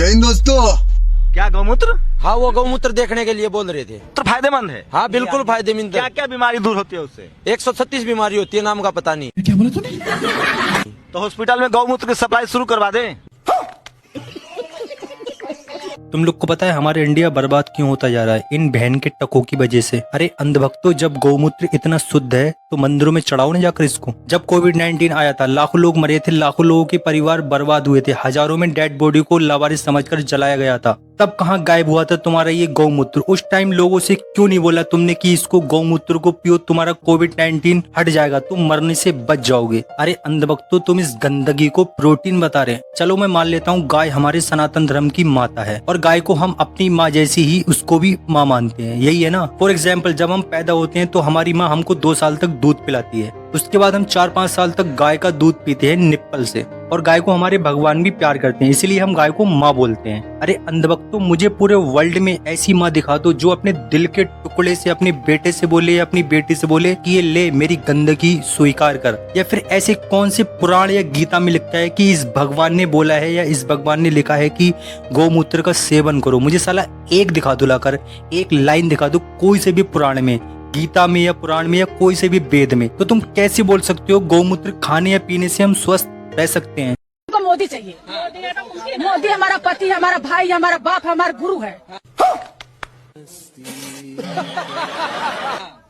जय हिंद दोस्तों। क्या गौमूत्र? हाँ, वो गौमूत्र देखने के लिए बोल रहे थे। तो फायदेमंद है? हाँ, बिल्कुल फायदेमंद क्या है। क्या बीमारी दूर होती है उससे? 136 बीमारी होती है, नाम का पता नहीं। क्या बोला तूने? तो हॉस्पिटल में गौमूत्र की सप्लाई शुरू करवा दें। तुम लोग को पता है हमारे इंडिया बर्बाद क्यों होता जा रहा है? इन बहन के टकों की वजह से। अरे अंधभक्तों, जब गौमूत्र इतना शुद्ध है तो मंदिरों में चढ़ाओ ना जाकर इसको। जब कोविड-19 आया था, लाखों लोग मरे थे, लाखों लोगों के परिवार बर्बाद हुए थे, हजारों में डेड बॉडी को लावारिस समझकर जलाया गया था। तब कहाँ गायब हुआ था तुम्हारा ये गौमूत्र? उस टाइम लोगों से क्यों नहीं बोला तुमने कि इसको गौमूत्र को पियो, तुम्हारा कोविड-19 हट जाएगा, तुम मरने से बच जाओगे। अरे अंधभक्तों, तुम इस गंदगी को प्रोटीन बता रहे हैं। चलो मैं मान लेता हूँ गाय हमारे सनातन धर्म की माता है और गाय को हम अपनी माँ जैसी ही उसको भी माँ मानते हैं, यही है ना? फॉर एग्जाम्पल, जब हम पैदा होते हैं तो हमारी माँ हमको 2 साल तक दूध पिलाती है। उसके बाद हम 4-5 साल तक गाय का दूध पीते हैं निप्पल से, और गाय को हमारे भगवान भी प्यार करते हैं, इसीलिए हम गाय को माँ बोलते हैं। अरे अंधभक्तों, मुझे पूरे वर्ल्ड में ऐसी माँ दिखा दो जो अपने दिल के टुकड़े से अपने बेटे से बोले या अपनी बेटी से बोले कि ये ले मेरी गंदगी स्वीकार कर। या फिर ऐसे कौन से पुराण या गीता में लिखता है कि इस भगवान ने बोला है या इस भगवान ने लिखा है कि गौमूत्र का सेवन करो? मुझे साला एक दिखा दो, लाकर एक लाइन दिखा दो कोई से भी पुराण में, गीता में या पुराण में या कोई से भी वेद में। तो तुम कैसे बोल सकते हो गौमूत्र खाने या पीने से हम स्वस्थ रह सकते हैं? को मोदी चाहिए। मोदी हमारा पति, हमारा भाई, हमारा बाप, हमारा गुरु है।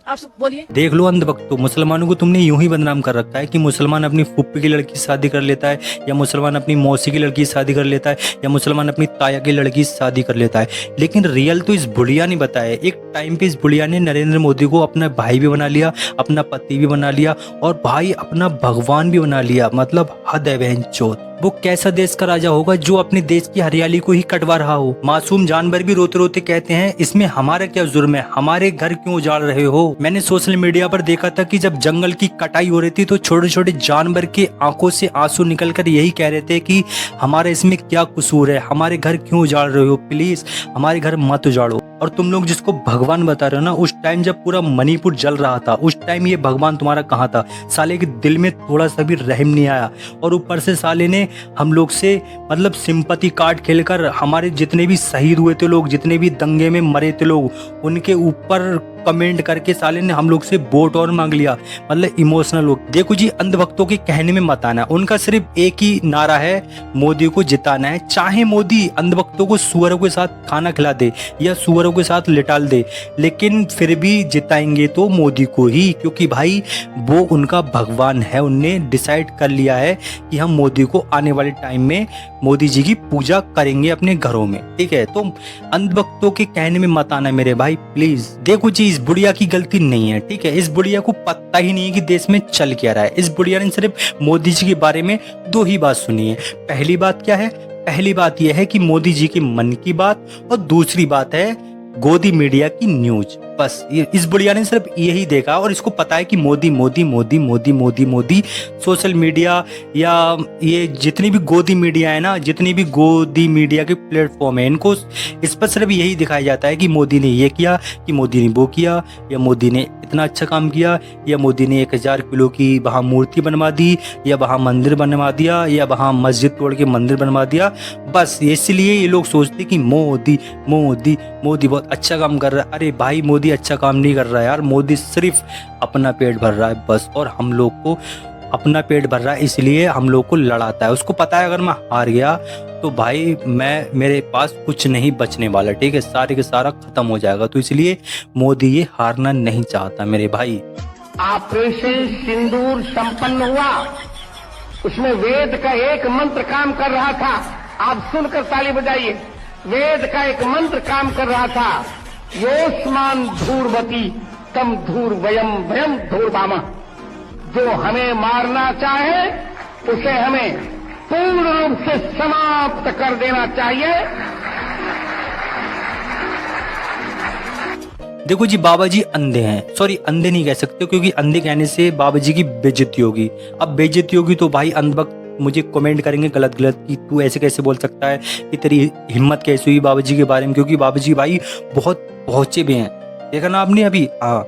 आप बोलिए। देख लो अंधभक्तों, मुसलमानों को तुमने यूं ही बदनाम कर रखा है कि मुसलमान अपनी फुप्पी की लड़की से शादी कर लेता है, या मुसलमान अपनी मौसी की लड़की से शादी कर लेता है, या मुसलमान अपनी ताया की लड़की से शादी कर लेता है। लेकिन रियल तो इस बुढ़िया ने बताया। एक टाइम पे इस बुढ़िया ने नरेंद्र मोदी को अपना भाई भी बना लिया, अपना पति भी बना लिया, और भाई अपना भगवान भी बना लिया। मतलब हद है बहन चोद। वो कैसा देश का राजा होगा जो अपने देश की हरियाली को ही कटवा रहा हो? मासूम जानवर भी रोते रोते कहते हैं इसमें हमारा क्या जुर्म है, हमारे घर क्यों उजाड़ रहे हो? मैंने सोशल मीडिया पर देखा था कि जब जंगल की कटाई हो रही थी तो छोटे छोटे जानवर के आंखों से आंसू निकलकर यही कह रहे थे कि हमारे इसमें क्या कसूर है, हमारे घर क्यों उजाड़ रहे हो, प्लीज हमारे घर मत उजाड़ो। और तुम लोग जिसको भगवान बता रहे हो ना, उस टाइम जब पूरा मणिपुर जल रहा था, उस टाइम ये भगवान तुम्हारा कहाँ था? साले के दिल में थोड़ा सा भी रहम नहीं आया, और ऊपर से साले ने हम लोग से मतलब सिंपैथी कार्ड खेलकर हमारे जितने भी शहीद हुए थे लोग, जितने भी दंगे में मरे थे लोग, उनके ऊपर कमेंट करके साले ने हम लोग से वोट और मांग लिया। मतलब इमोशनल लोग। देखो जी, अंधभक्तों के कहने में मत आना। उनका सिर्फ एक ही नारा है, मोदी को जिताना है। चाहे मोदी अंधभक्तों को सुअरों के साथ खाना खिला दे या सुअरों के साथ लिटाल दे, लेकिन फिर भी जिताएंगे तो मोदी को ही, क्योंकि भाई वो उनका भगवान है। उनने डिसाइड कर लिया है कि हम मोदी को आने वाले टाइम में मोदी जी की पूजा करेंगे अपने घरों में, ठीक है? तो अंधभक्तों के कहने में मत आना मेरे भाई, प्लीज। देखो जी, इस बुढ़िया की गलती नहीं है, ठीक है? इस बुढ़िया को पता ही नहीं है कि देश में चल क्या रहा है। इस बुढ़िया ने सिर्फ मोदी जी के बारे में 2 ही बात सुनी है। पहली बात क्या है? पहली बात यह है कि मोदी जी के मन की बात, और दूसरी बात है गोदी मीडिया की न्यूज। बस इस बुढ़िया ने सिर्फ यही देखा, और इसको पता है कि मोदी मोदी मोदी मोदी मोदी मोदी। सोशल मीडिया या ये जितनी भी गोदी मीडिया है ना, जितनी भी गोदी मीडिया के प्लेटफॉर्म है, इनको इस पर सिर्फ यही दिखाया जाता है कि मोदी ने ये किया, कि मोदी ने वो किया, या मोदी ने इतना अच्छा काम किया, या मोदी ने 1000 किलो की वहाँ मूर्ति बनवा दी, या वहाँ मंदिर बनवा दिया, या वहाँ मस्जिद तोड़ के मंदिर बनवा दिया। बस इसलिए ये लोग सोचते कि मोदी मोदी मोदी बहुत अच्छा काम कर रहा है। अरे भाई, मोदी अच्छा काम नहीं कर रहा है यार। मोदी सिर्फ अपना पेट भर रहा है बस, और हम लोग को अपना पेट भर रहा है, इसलिए हम लोग को लड़ाता है। उसको पता है अगर मैं हार गया तो भाई मेरे पास कुछ नहीं बचने वाला, ठीक है? सारे के सारा खत्म हो जाएगा। तो इसलिए मोदी ये हारना नहीं चाहता मेरे भाई। ऑपरेशन सिंदूर संपन्न हुआ, उसमें वेद का एक मंत्र काम कर रहा था। आप सुनकर ताली बजाइए। वेद का एक मंत्र काम कर रहा था, योस्मान धूर्वती तम धूर वयम भयम धूर्वामा। जो हमें मारना चाहे उसे हमें पूर्ण रूप से समाप्त कर देना चाहिए। देखो जी, बाबा जी अंधे हैं। सॉरी, अंधे नहीं कह सकते, क्योंकि अंधे कहने से बाबा जी की बेइज्जती होगी। अब बेइज्जती होगी तो भाई अंधभक्त मुझे कमेंट करेंगे गलत गलत कि तू ऐसे कैसे बोल सकता है, कि तेरी हिम्मत कैसे हुई बाबा जी के बारे में, क्योंकि बाबा जी भाई बहुत पहुंचे भी हैं। देखा ना आपने अभी। हाँ,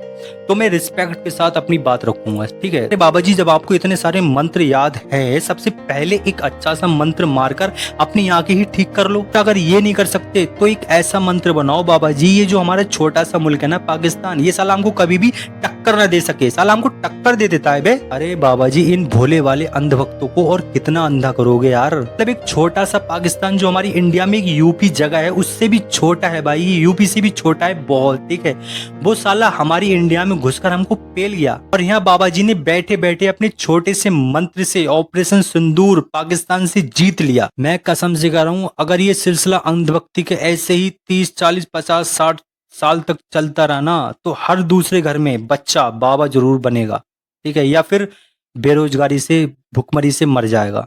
तो मैं रिस्पेक्ट के साथ अपनी बात रखूंगा, ठीक है। अरे बाबा जी, जब आपको इतने सारे मंत्र याद है, सबसे पहले एक अच्छा सा मंत्र मारकर अपनी आंखें ही ठीक कर लो। तो अगर ये नहीं कर सकते तो एक ऐसा मंत्र बनाओ बाबा जी, ये जो हमारा छोटा सा मुल्क है ना पाकिस्तान, ये साला हमको कभी भी टक्कर ना दे सके, साला हमको टक्कर दे देता है बे। अरे बाबा जी, इन भोले वाले अंधभक्तों को और कितना अंधा करोगे यार। मतलब एक छोटा सा पाकिस्तान जो हमारी इंडिया में एक यूपी जगह है, उससे भी छोटा है भाई, यूपी से भी छोटा है बहुत, ठीक है। वो साला हमारी इंडिया में घुसकर हमको पेल गया, और यहाँ बाबा जी ने बैठे बैठे अपने छोटे से मंत्र से ऑपरेशन सिंदूर पाकिस्तान से जीत लिया। मैं कसम से कह रहा हूँ, अगर ये सिलसिला अंधभक्ति के ऐसे ही 30, 40, 50, 60 साल तक चलता रहा ना, तो हर दूसरे घर में बच्चा बाबा जरूर बनेगा, ठीक है, या फिर बेरोजगारी से भुखमरी से मर जाएगा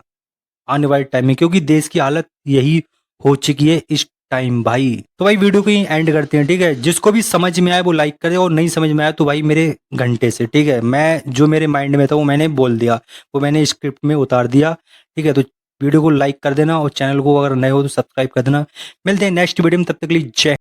आने वाले टाइम में, क्योंकि देश की हालत यही हो चुकी है इस टाइम भाई। तो भाई वीडियो को ही एंड करते हैं, ठीक है। जिसको भी समझ में आए वो लाइक करे, और नहीं समझ में आया तो भाई मेरे घंटे से, ठीक है। मैं जो मेरे माइंड में था वो मैंने बोल दिया, वो मैंने स्क्रिप्ट में उतार दिया, ठीक है। तो वीडियो को लाइक कर देना, और चैनल को अगर नए हो तो सब्सक्राइब कर देना। मिलते हैं नेक्स्ट वीडियो में, तब तक के लिए जय।